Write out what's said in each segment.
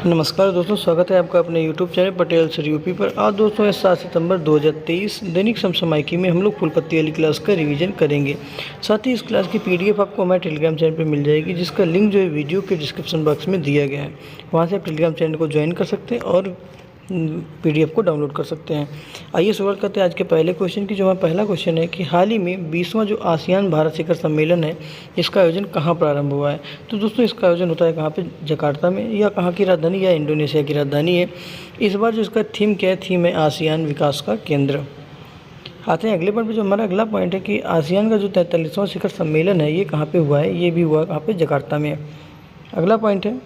नमस्कार दोस्तों, स्वागत है आपका अपने YouTube channel Patel sir UP पर। आज दोस्तों 7 सितंबर 2023 दैनिक समसामयिकी में हम लोग फुल पत्ती वाली क्लास का रिवीजन करेंगे। साथ ही इस क्लास की PDF आपको हमारे टेलीग्राम चैनल पर मिल जाएगी, जिसका लिंक जो है वीडियो के डिस्क्रिप्शन बॉक्स में दिया गया है। वहाँ से आप टेलीग्राम चैनल को ज्वाइन कर सकते हैं और PDF को डाउनलोड कर सकते हैं। आइए शुरुआत करते हैं आज के पहले क्वेश्चन की। जो हमारा पहला क्वेश्चन है कि हाल ही में 20वां जो आसियान भारत शिखर सम्मेलन है, इसका आयोजन कहाँ प्रारंभ हुआ है। तो दोस्तों इसका आयोजन होता है कहाँ पे, जकार्ता में, या कहाँ की राजधानी, या इंडोनेशिया की राजधानी है। इस बार जो इसका थीम क्या है, थीम है आसियान विकास का केंद्र। आते हैं अगले पॉइंट पे। जो हमारा अगला पॉइंट है कि आसियान का जो 43वां शिखर सम्मेलन है, ये कहाँ पे हुआ है, ये भी हुआ कहाँ पे, जकार्ता में। अगला पॉइंट है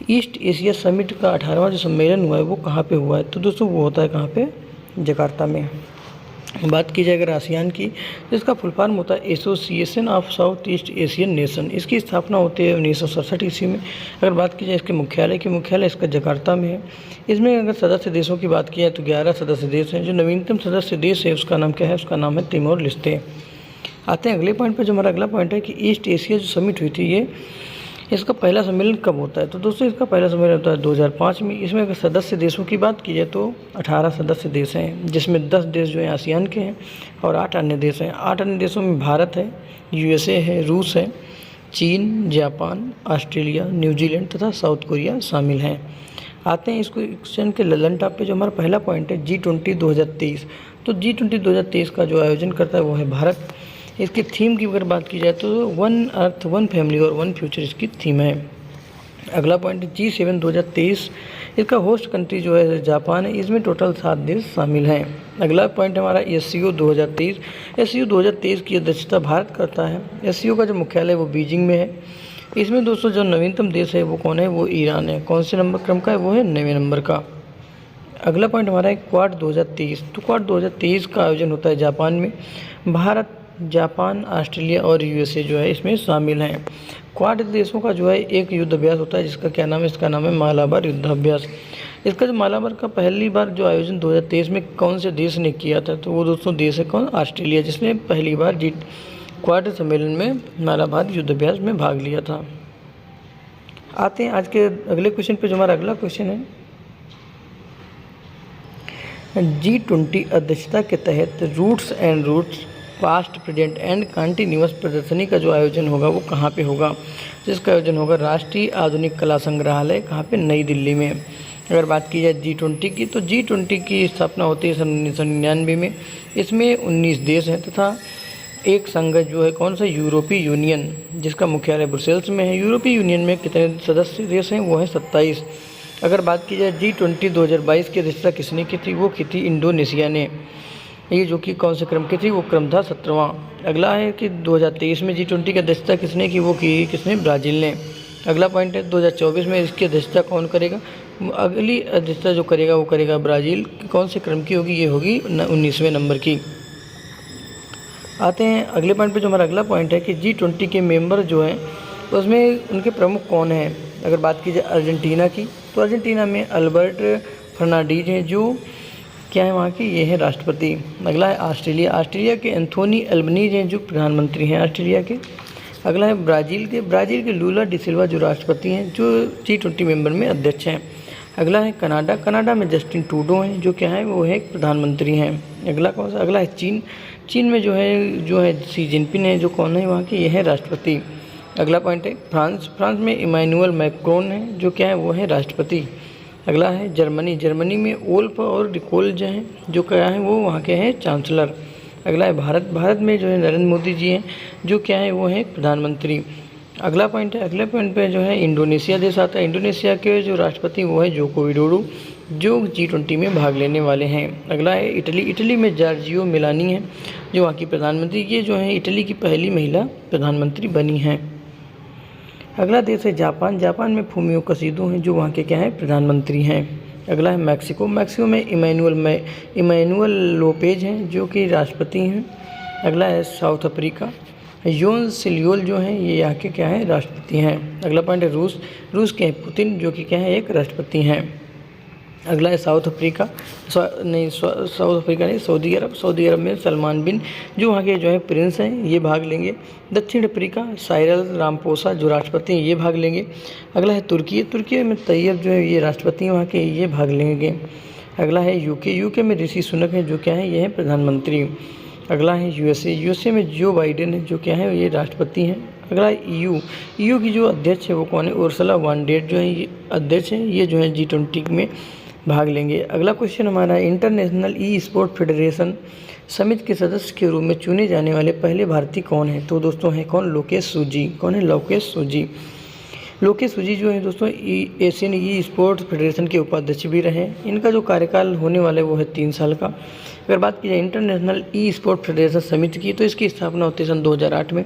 ईस्ट एशिया समिट का 18वां जो सम्मेलन हुआ है वो कहाँ पे हुआ है। तो दोस्तों वो होता है कहाँ पे, जकार्ता में। बात की जाए अगर आसियान की, तो इसका फुल फॉर्म होता है association of south east Asian nation. इसकी स्थापना होती है 1967 ईस्वी में। अगर बात की जाए इसके मुख्यालय की, मुख्यालय इसका जकार्ता में है। इसमें अगर सदस्य देशों की बात की जाए तो 11 सदस्य देश हैं। जो नवीनतम सदस्य देश है उसका नाम क्या है, उसका नाम है तिमोर लेस्ते। आते हैं अगले पॉइंट पर। जो हमारा अगला पॉइंट है कि ईस्ट एशिया जो समिट हुई थी, ये इसका पहला सम्मेलन कब होता है। तो दोस्तों इसका पहला सम्मेलन होता है 2005 में। इसमें अगर सदस्य देशों की बात की जाए तो 18 सदस्य देश हैं, जिसमें 10 देश जो हैं आसियान के हैं और 8 अन्य देश हैं। 8 अन्य देशों में भारत है, USA है, रूस है, चीन, जापान, ऑस्ट्रेलिया, न्यूजीलैंड तथा साउथ कोरिया शामिल हैं। आते हैं इस क्वेश्चन के ललन टॉप पे। जो हमारा पहला पॉइंट है G20 2023। तो G20 2023 का जो आयोजन करता है वो है भारत। इसकी थीम की अगर बात की जाए तो वन अर्थ, वन फैमिली और वन फ्यूचर इसकी थीम है। अगला पॉइंट G7 2023। इसका होस्ट कंट्री जो है जापान है। इसमें टोटल 7 देश शामिल हैं। अगला पॉइंट हमारा SCO 2023। SCO 2023 की अध्यक्षता भारत करता है। SCO का जो मुख्यालय वो बीजिंग में है। इसमें दोस्तों जो नवीनतम देश है वो कौन है, वो ईरान है। कौन से नंबर क्रम का है, वो है 9वें नंबर का। अगला पॉइंट हमारा है क्वाड 2023। तो क्वाड 2023 का आयोजन होता है जापान में। भारत, जापान, ऑस्ट्रेलिया और USA जो है इसमें शामिल हैं। क्वाड देशों का जो है एक युद्ध अभ्यास होता है, जिसका क्या नाम है, इसका नाम है मालाबार युद्धाभ्यास। इसका जो मालाबार का पहली बार जो आयोजन 2023 में कौन से देश ने किया था, तो वो दोस्तों देश है कौन, ऑस्ट्रेलिया, जिसने पहली बार क्वाड सम्मेलन में मालाबार युद्धाभ्यास में भाग लिया था। आते हैं आज के अगले क्वेश्चन पे। जो हमारा अगला क्वेश्चन है G20 अध्यक्षता के तहत roots and roots past, present and continuous प्रदर्शनी का जो आयोजन होगा वो कहाँ पे होगा। जिसका आयोजन होगा राष्ट्रीय आधुनिक कला संग्रहालय, कहाँ पे, नई दिल्ली में। अगर बात की जाए G20 की, तो G20 की स्थापना होती है सन 1999 में। इसमें 19 देश हैं तथा एक संघ जो है कौन सा, यूरोपीय यूनियन, जिसका मुख्यालय ब्रुसेल्स में है। यूरोपीय यूनियन में कितने सदस्य देश हैं, वो हैं 27। अगर बात की जाए G20 2022 की अध्यक्षता किसने की थी, वो की थी इंडोनेशिया ने। ये जो कि कौन से क्रम की थी, वो क्रम था 17वां। अगला है कि 2023 में G20 की अध्यक्षता किसने की, वो की किसने, ब्राज़ील ने। अगला पॉइंट है 2024 में इसकी अध्यक्षता कौन करेगा। अगली अध्यक्षता जो करेगा वो करेगा ब्राज़ील। कौन से क्रम की होगी, ये होगी 19वें नंबर की। आते हैं अगले पॉइंट पे। जो हमारा अगला पॉइंट है कि G20 के मेंबर जो हैं उसमें उनके प्रमुख कौन हैं। अगर बात की जाए अर्जेंटीना की, तो अर्जेंटीना में अल्बर्ट फर्नांडीज हैं, जो क्या है वहाँ के, ये है राष्ट्रपति। अगला है ऑस्ट्रेलिया। ऑस्ट्रेलिया के एंथोनी अल्बनीज हैं, जो प्रधानमंत्री हैं ऑस्ट्रेलिया के। अगला है ब्राज़ील के लूला डी सिल्वा जो राष्ट्रपति हैं, जो G20 मेंबर में अध्यक्ष हैं। अगला है कनाडा में जस्टिन ट्रूडो हैं, जो क्या है, वो है प्रधानमंत्री हैं। अगला कौन सा, अगला है चीन में जो है शी जिनपिंग है, जो कौन है वहाँ के, ये है राष्ट्रपति। अगला पॉइंट है फ्रांस में इमैनुअल मैक्रोन है, जो क्या है, वो है राष्ट्रपति। अगला है जर्मनी में ओल्फ और डिकोल जो हैं, जो क्या है, वो वहाँ के हैं चांसलर। अगला है भारत में जो है नरेंद्र मोदी जी हैं, जो क्या है, वो है प्रधानमंत्री। अगला पॉइंट है, अगले पॉइंट पे जो है इंडोनेशिया देश आता है। इंडोनेशिया के जो राष्ट्रपति वो है जोको विडोडो, जो G20 में भाग लेने वाले हैं। अगला है इटली में जॉर्जिया मेलोनी है, जो वहाँ की प्रधानमंत्री। ये जो है इटली की पहली महिला प्रधानमंत्री बनी हैं। अगला देश है जापान में फूमियो कसीदो हैं, जो वहाँ के क्या है, प्रधानमंत्री हैं। अगला है मैक्सिको में इमैनुअल लोपेज हैं, जो कि राष्ट्रपति हैं। अगला है साउथ अफ्रीका, योन सिलियोल जो हैं, ये यहाँ के क्या है, राष्ट्रपति हैं। अगला पॉइंट है रूस के पुतिन, जो कि क्या है, एक राष्ट्रपति हैं। अगला है साउथ अफ्रीका, साउथ अफ्रीका नहीं, सऊदी अरब में सलमान बिन जो वहाँ के जो है प्रिंस हैं ये भाग लेंगे। दक्षिण अफ्रीका साइरल रामपोसा जो राष्ट्रपति हैं ये भाग लेंगे। अगला है तुर्की में तैयब जो है ये राष्ट्रपति हैं वहाँ के, ये भाग लेंगे। अगला है यूके में ऋषि सुनक है जो क्या है ये है प्रधानमंत्री। अगला है यूएसए में जो बाइडेन है जो क्या है ये राष्ट्रपति हैं। अगला ईयू की जो अध्यक्ष है वो कौन है, उर्सुला वॉन डेर जो है ये अध्यक्ष है, ये जो है G20 में भाग लेंगे। अगला क्वेश्चन हमारा है इंटरनेशनल ई स्पोर्ट फेडरेशन समिति के सदस्य के रूप में चुने जाने वाले पहले भारतीय कौन है, तो दोस्तों है कौन, लोकेश सूजी। कौन है, लोकेश सूजी जो है दोस्तों एशियन ई स्पोर्ट्स फेडरेशन के उपाध्यक्ष भी रहे। इनका जो कार्यकाल होने वाला है वो है 3 साल का। अगर बात की जाए इंटरनेशनल ई स्पोर्ट फेडरेशन समिति की तो इसकी स्थापना होती है सन 2008 में।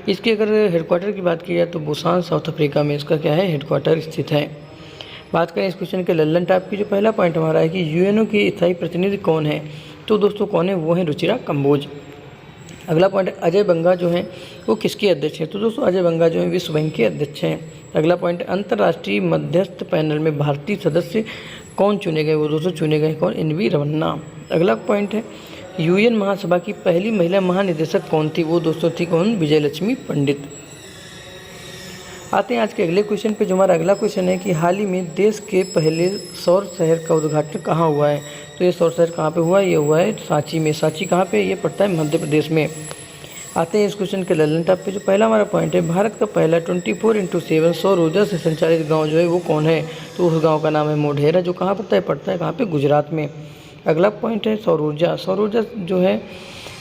इसके अगर हेडक्वार्टर की बात की जाए तो बुसान साउथ अफ्रीका में इसका क्या है हेडक्वार्टर स्थित है। बात करें इस क्वेश्चन के लल्लन टाइप की, जो पहला पॉइंट हमारा है कि यूएनओ की स्थायी प्रतिनिधि कौन है, तो दोस्तों कौन है, वो है रुचिरा कंबोज। अगला पॉइंट अजय बंगा जो है वो किसके अध्यक्ष हैं, तो दोस्तों अजय बंगा जो है विश्व बैंक के अध्यक्ष हैं। अगला पॉइंट अंतर्राष्ट्रीय मध्यस्थ पैनल में भारतीय सदस्य कौन चुने गए, वो दोस्तों चुने गए कौन, एनवी रमन्ना। अगला पॉइंट है यूएन महासभा की पहली महिला महानिदेशक कौन थी, वो दोस्तों थी कौन, विजयलक्ष्मी पंडित। आते हैं आज के अगले क्वेश्चन पे, जो हमारा अगला क्वेश्चन है कि हाल ही में देश के पहले सौर शहर का उद्घाटन कहाँ हुआ है, तो ये सौर शहर कहाँ पे हुआ है, ये हुआ है सांची में। सांची कहाँ पे, ये पड़ता है मध्य प्रदेश में। आते हैं इस क्वेश्चन के लल्लन टॉप पे, जो पहला हमारा पॉइंट है भारत का पहला 24x7 सौर ऊर्जा से संचालित गाँव जो है वो कौन है, तो उस गाँव का नाम है मोढेरा, जो कहाँ पड़ता है कहाँ पे, गुजरात में। अगला पॉइंट है सौर ऊर्जा जो है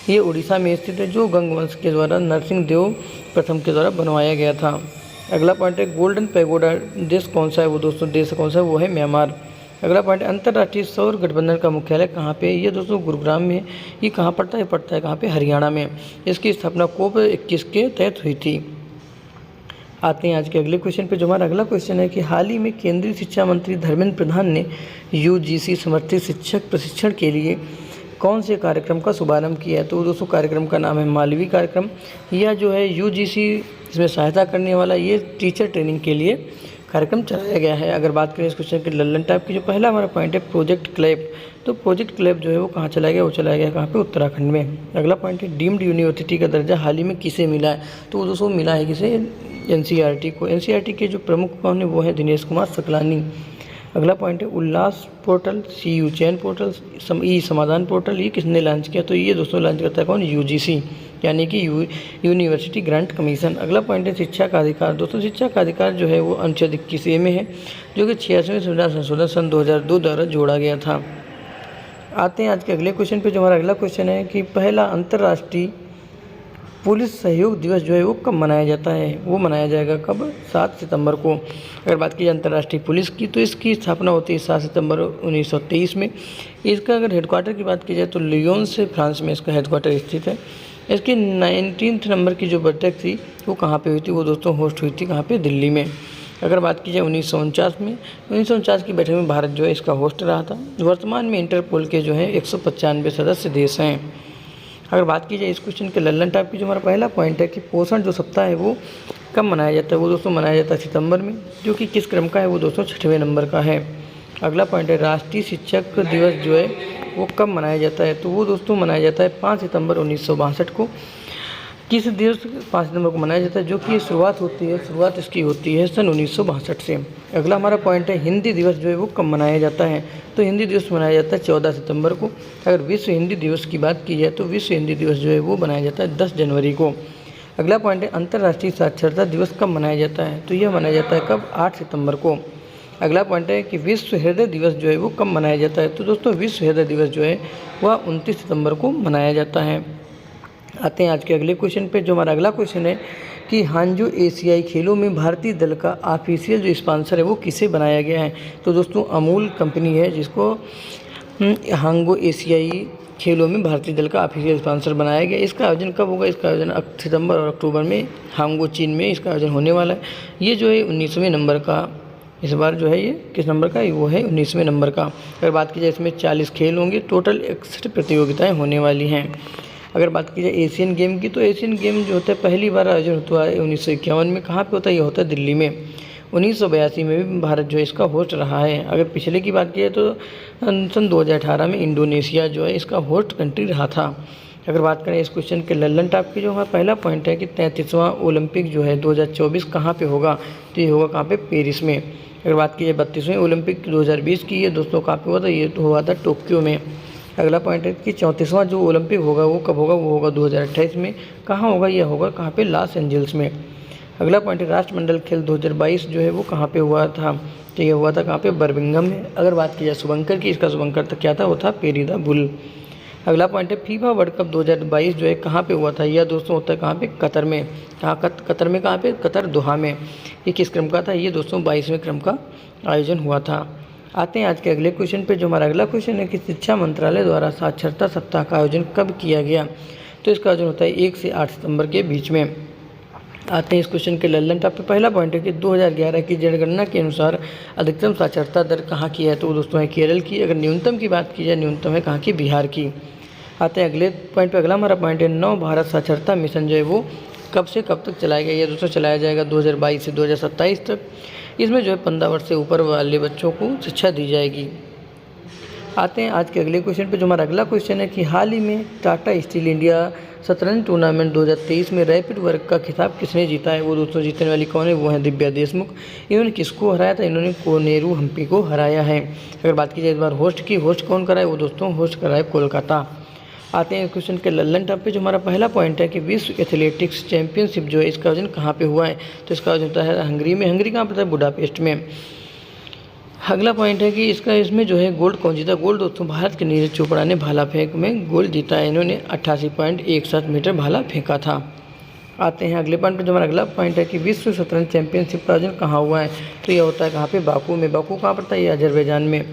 ये उड़ीसा में स्थित है, जो गंगवंश के द्वारा नरसिंह देव प्रथम के द्वारा बनवाया गया था। अगला पॉइंट है गोल्डन पैगोडा देश कौन सा है, वो दोस्तों देश कौन सा है, वो है म्यांमार। अगला पॉइंट अंतर्राष्ट्रीय सौर गठबंधन का मुख्यालय कहाँ पे, ये दोस्तों गुरुग्राम में। ये कहाँ पड़ता है कहाँ पे, हरियाणा में। इसकी स्थापना COP 21 के तहत हुई थी। आते हैं आज के अगले क्वेश्चन पे, जो हमारा अगला क्वेश्चन है कि हाल ही में केंद्रीय शिक्षा मंत्री धर्मेंद्र प्रधान ने UGC समर्थित शिक्षक प्रशिक्षण के लिए कौन से कार्यक्रम का शुभारंभ किया है, तो दोस्तों कार्यक्रम का नाम है मालवी कार्यक्रम। यह जो है UGC इसमें सहायता करने वाला ये टीचर ट्रेनिंग के लिए कार्यक्रम चलाया गया है। अगर बात करें इस क्वेश्चन के लल्लन टाइप की, जो पहला हमारा पॉइंट है प्रोजेक्ट क्लैप, तो प्रोजेक्ट क्लैप जो है वो कहाँ चलाया गया, वो चलाया गया कहाँ पे, उत्तराखंड में। अगला पॉइंट है डीम्ड यूनिवर्सिटी का दर्जा हाल ही में किसे मिला है, तो दोस्तों मिला है किसे, NCERT को। NCERT के जो प्रमुख कौन है वो है दिनेश कुमार सकलानी। अगला पॉइंट है उल्लास पोर्टल, CU चयन पोर्टल, ई समाधान पोर्टल, ये किसने लॉन्च किया, तो ये दोस्तों लॉन्च करता है कौन, UGC यानी कि यूनिवर्सिटी ग्रांट कमीशन। अगला पॉइंट है शिक्षा का अधिकार। दोस्तों शिक्षा का अधिकार जो है वो अनुच्छेद 21A में है, जो कि 86वें संविधान संशोधन सन 2002 द्वारा जोड़ा गया था। आते हैं आज के अगले क्वेश्चन पे, जो हमारा अगला क्वेश्चन है कि पहला अंतर्राष्ट्रीय पुलिस सहयोग दिवस जो है वो कब मनाया जाता है, वो मनाया जाएगा कब, 7 सितंबर को। अगर बात की जाए अंतर्राष्ट्रीय पुलिस की, तो इसकी स्थापना होती है 7 सितंबर 1923 में। इसका अगर हेडक्वार्टर की बात की जाए तो लियोन से फ्रांस में इसका हेडक्वार्टर स्थित है। इसकी 19 नंबर की जो बैठक थी वो कहाँ पे हुई थी, वो दोस्तों होस्ट हुई थी कहाँ पे, दिल्ली में। अगर बात की जाए 1949 में, 1949 की बैठक में भारत जो है इसका होस्ट रहा था। वर्तमान में इंटरपोल के जो है 195 सदस्य देश हैं। अगर बात की जाए इस क्वेश्चन के लल्लन टाइप की, जो हमारा पहला पॉइंट है कि पोषण जो सप्ताह है वो कब मनाया जाता है, वो दोस्तों मनाया जाता है सितंबर में, जो कि किस क्रम का है, वो दोस्तों 6वें नंबर का है। अगला पॉइंट है राष्ट्रीय शिक्षक दिवस जो है वो कब मनाया जाता है, तो वो दोस्तों मनाया जाता है 5 सितंबर 1962 को। किस दिवस 5 सितंबर को मनाया जाता है, जो कि शुरुआत इसकी होती है सन 1962 से। अगला हमारा पॉइंट है हिंदी दिवस जो है वो कब मनाया जाता है, तो हिंदी दिवस मनाया जाता है 14 सितंबर को। अगर विश्व हिंदी दिवस की बात की जाए तो विश्व हिंदी दिवस जो है वो मनाया जाता है 10 जनवरी को। अगला पॉइंट है अंतर्राष्ट्रीय साक्षरता दिवस कब मनाया जाता है, तो यह मनाया जाता है कब, 8 सितंबर को। अगला पॉइंट है कि विश्व हृदय दिवस जो है वो कब मनाया जाता है, तो दोस्तों विश्व हृदय दिवस जो है वह 29 सितंबर को मनाया जाता है। आते हैं आज के अगले क्वेश्चन पे, जो हमारा अगला क्वेश्चन है कि हांजो एशियाई खेलों में भारतीय दल का ऑफिशियल जो स्पॉन्सर है वो किसे बनाया गया है, तो दोस्तों अमूल कंपनी है जिसको हांगो एशियाई खेलों में भारतीय दल का ऑफिशियल स्पॉन्सर बनाया गया। इसका आयोजन कब होगा, इसका आयोजन सितंबर और अक्टूबर में हांगो चीन में इसका आयोजन होने वाला है। ये जो है 19वें नंबर का, इस बार जो है ये किस नंबर का, वो है 19वें नंबर का। अगर बात की जाए इसमें 40 खेल होंगे, टोटल 61 प्रतियोगिताएं होने वाली हैं। अगर बात की जाए एशियन गेम की, तो एशियन गेम जो होता है पहली बार आयोजन होता है 1951 में। कहाँ पे होता है, ये होता है दिल्ली में। 1982 में भी भारत जो है इसका होस्ट रहा है। अगर पिछले की बात की जाए तो सन 2018 में इंडोनेशिया जो है इसका होस्ट कंट्री रहा था। अगर बात करें इस क्वेश्चन के लल्लन टॉप की, जो हमारा पहला पॉइंट है कि 33वां ओलंपिक जो है 2024 कहाँ पे होगा, तो ये होगा कहाँ पे, पेरिस में। अगर बात की जाए 32वें ओलंपिक 2020 की, ये दोस्तों कहाँ पे हुआ था, ये तो हुआ था टोक्यो में। अगला पॉइंट है कि 34वां जो ओलंपिक होगा वो कब होगा, वो होगा 2028 में। कहाँ होगा, यह होगा कहाँ पे, लॉस एंजल्स में। अगला पॉइंट है राष्ट्रमंडल खेल 2022 जो है वो कहाँ पे हुआ था, तो ये हुआ था कहाँ पे, बर्मिंघम में। अगर बात की जाए शुभंकर की, इसका शुभंकर तो क्या था, वो था पेरी द बुल। अगला पॉइंट है फीफा वर्ल्ड कप 2022 जो है कहाँ पे हुआ था, यह दोस्तों होता है कहाँ पे, कतर में। कतर में कहाँ पे, कतर दोहा में। ये किस क्रम का था, ये दोस्तों 22वें क्रम का आयोजन हुआ था। आते हैं आज के अगले क्वेश्चन पे, जो हमारा अगला क्वेश्चन है कि शिक्षा मंत्रालय द्वारा साक्षरता सप्ताह का आयोजन कब किया गया, तो इसका आयोजन होता है 1 से 8 सितंबर के बीच में। आते हैं इस क्वेश्चन के लल्लन टॉप पे। पहला पॉइंट है कि 2011 की जनगणना के अनुसार अधिकतम साक्षरता दर कहाँ की है, तो वो दोस्तों है केरल की। अगर न्यूनतम की बात की जाए, न्यूनतम है कहाँ की, बिहार की। आते हैं अगले पॉइंट पे। अगला हमारा पॉइंट है नव भारत साक्षरता मिशन जो है वो कब से कब तक चलाया गया, ये दोस्तों चलाया जाएगा 2022 से 2027 तक। इसमें जो है 15 वर्ष से ऊपर वाले बच्चों को शिक्षा दी जाएगी। आते हैं आज के अगले क्वेश्चन पे, जो हमारा अगला क्वेश्चन है कि हाल ही में टाटा स्टील इंडिया शतरंज टूर्नामेंट 2023 में रैपिड वर्ग का खिताब किसने जीता है, वो दोस्तों जीतने वाली कौन है, वो है दिव्या देशमुख। इन्होंने किसको हराया था, इन्होंने कोनेरू हम्पी को हराया है। अगर बात की जाए इस बार होस्ट की, होस्ट कौन कराए, वो दोस्तों होस्ट कराए कोलकाता। आते हैं क्वेश्चन के लल्लन टॉप पे, जो हमारा पहला पॉइंट है कि विश्व एथलेटिक्स चैंपियनशिप जो है इसका आयोजन कहाँ पे हुआ है, तो इसका आयोजन होता है हंगरी में। हंगरी कहाँ पर था, बुडापेस्ट में। अगला पॉइंट है कि इसमें जो है गोल्ड कौन जीता, गोल्ड दोस्तों भारत के नीरज चोपड़ा ने भाला फेंक में गोल्ड जीता है। इन्होंने 88.17 मीटर भाला फेंका था। आते हैं अगले पॉइंट पर, जो हमारा अगला पॉइंट है कि विश्व शतरंज चैंपियनशिप का आयोजन कहाँ हुआ है, तो यह होता है कहाँ पे, बाकू में। बाकू कहाँ पर था, ये अजरबैजान में।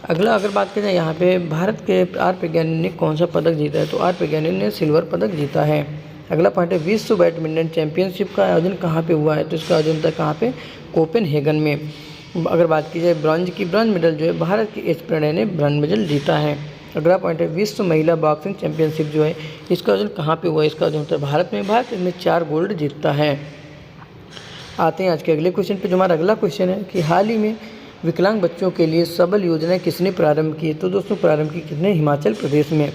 अगला अगर बात करें यहाँ पे भारत के आर प्रज्ञानी ने कौन सा पदक जीता है, तो आर प्रज्ञानी ने सिल्वर पदक जीता है। अगला पॉइंट है विश्व बैडमिंटन चैंपियनशिप का आयोजन कहाँ पे हुआ है, तो इसका आयोजन था कहाँ पे, कोपेनहेगन में। अगर बात की जाए ब्रॉन्ज की, ब्रॉन्ज मेडल जो है भारत की एच प्रणय ने ब्रॉन्ज मेडल जीता है। अगला पॉइंट है विश्व महिला बॉक्सिंग चैंपियनशिप जो है इसका आयोजन कहाँ पे हुआ है, इसका आयोजन होता है भारत में। भारत में 4 गोल्ड जीतता है। आते हैं आज के अगले क्वेश्चन पे, जो हमारा अगला क्वेश्चन है कि हाल ही में विकलांग बच्चों के लिए सबल योजना किसने प्रारंभ की, तो दोस्तों प्रारंभ की किसने, हिमाचल प्रदेश में।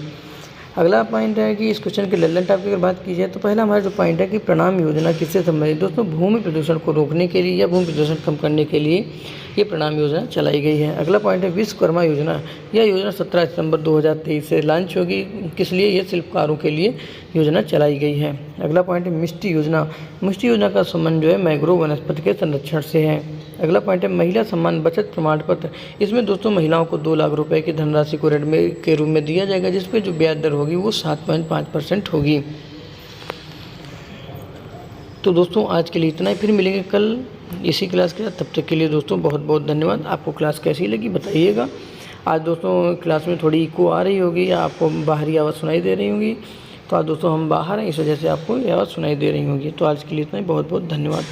अगला पॉइंट है कि इस क्वेश्चन के लल्लन टॉप की अगर बात की जाए, तो पहला हमारा जो पॉइंट है कि प्रणाम योजना किससे संबंधित, दोस्तों भूमि प्रदूषण को रोकने के लिए या भूमि प्रदूषण कम करने के लिए ये प्रणाम योजना चलाई गई है। अगला पॉइंट है विश्वकर्मा योजना। यह योजना 17 सितंबर 2023 से लॉन्च होगी। किस लिए, यह शिल्पकारों के लिए योजना चलाई गई है। अगला पॉइंट है मिष्टी योजना। मिष्टी योजना का संबंध जो है मैंग्रोव वनस्पति के संरक्षण से है। अगला पॉइंट है महिला सम्मान बचत प्रमाण पत्र। इसमें दोस्तों महिलाओं को 2 लाख रुपए की धनराशि को ऋण में के रूप में दिया जाएगा, जिसपे जो ब्याज दर होगी वो 7.5% होगी। तो दोस्तों आज के लिए इतना ही, फिर मिलेंगे कल इसी क्लास के साथ। तब तक के लिए दोस्तों बहुत बहुत धन्यवाद। आपको क्लास कैसी लगी बताइएगा। आज दोस्तों क्लास में थोड़ी इको आ रही होगी या आपको बाहरी आवाज़ सुनाई दे रही होगी, तो आज दोस्तों हम बाहर हैं, इस वजह से आपको ये आवाज़ सुनाई दे रही होगी। तो आज के लिए इतना ही, बहुत बहुत धन्यवाद।